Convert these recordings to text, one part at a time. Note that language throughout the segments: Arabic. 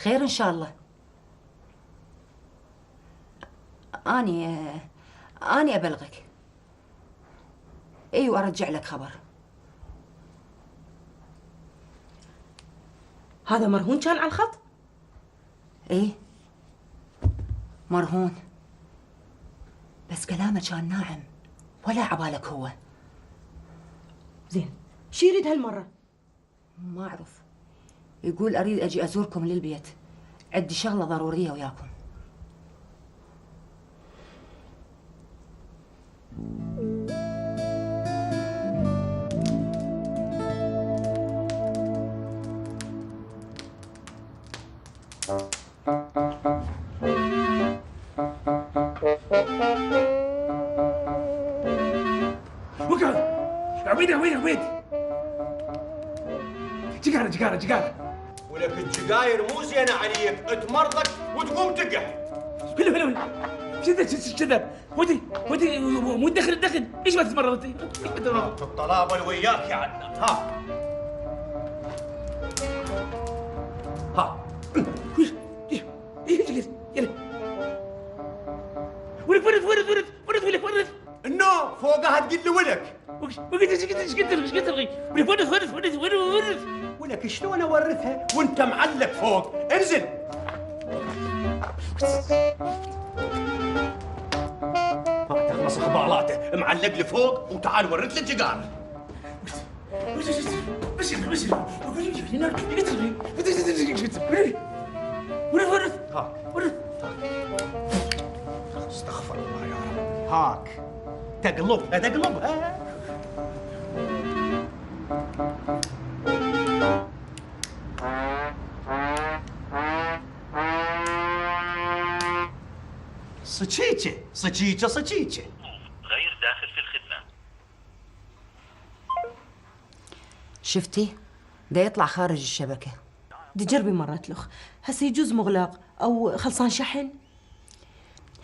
خير إن شاء الله. أني أبلغك. إي وأرجع لك خبر. هذا مرهون كان على الخط؟ إيه مرهون، بس كلامه كان ناعم ولا عبالك هو. زين، شو يريد هالمرة؟ ما أعرف، يقول أريد أجي أزوركم للبيت، عندي شغلة ضرورية وياكم. وقعد عبيد عبيد عبيد. جقارة ولك الجقاير مو زينه عليك، تمرضك وتقوم تقع. هلا شذا ودي مو دخل ايش ما تتمرض انت؟ الطلابه اللي وياك يا عدنان. ها يلا ولك النوم فوقها تقول لي ولك. ايش قلت ولك شلون اورثها وانت معلق فوق؟ انزل. تخلص خبالاته معلق لي فوق وتعال ورث لي الجقار. استغفر الله يا رب. هاك تقلبها. صجيجة غير داخل في الخدمة. شفتي؟ دا يطلع خارج الشبكة. دي جربي مرة تلخ، هسه يجوز مغلاق أو خلصان شحن.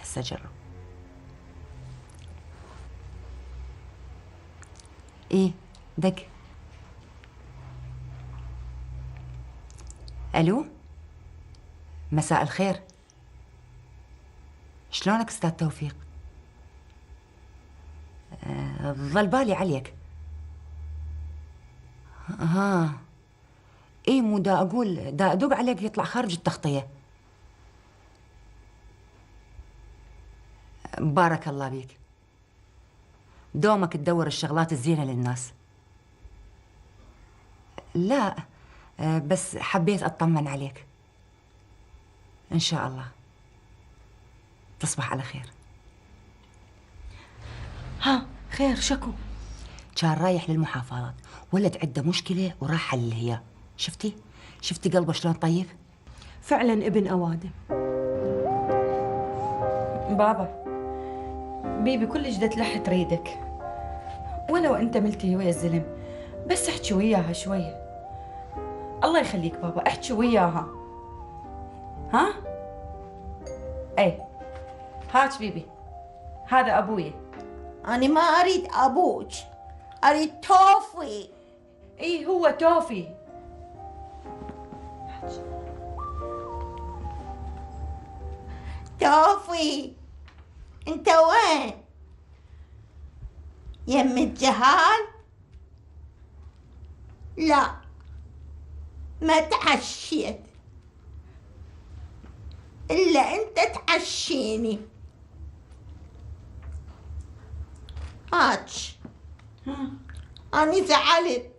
هسه جرب. إيه دق. ألو، مساء الخير. شلونك أستاذ توفيق؟ ظل بالي عليك. إيه مو دا أقول دا أدق عليك يطلع خارج التغطية. بارك الله بيك، دومك تدور الشغلات الزينة للناس. لا بس حبيت أطمن عليك. إن شاء الله تصبح على خير. خير شكو؟ كان رايح للمحافظات، ولد عنده مشكلة وراح حل هي. شفتي قلبه شلون طيب؟ فعلا ابن أوادم. بابا بيبي كل جدة لح تريدك، ولو انت ملتهي ويا الزلم، بس احكي وياها شوية. الله يخليك بابا، احكي وياها. ها؟ اي هات بيبي، هذا ابوي. أنا ما أريد أبوك، أريد توفي. اي هو توفي. توفي أنت وين؟ يم الجهال؟ لا ما تعشيت إلا أنت تعشيني. هاتش أنا زعلت.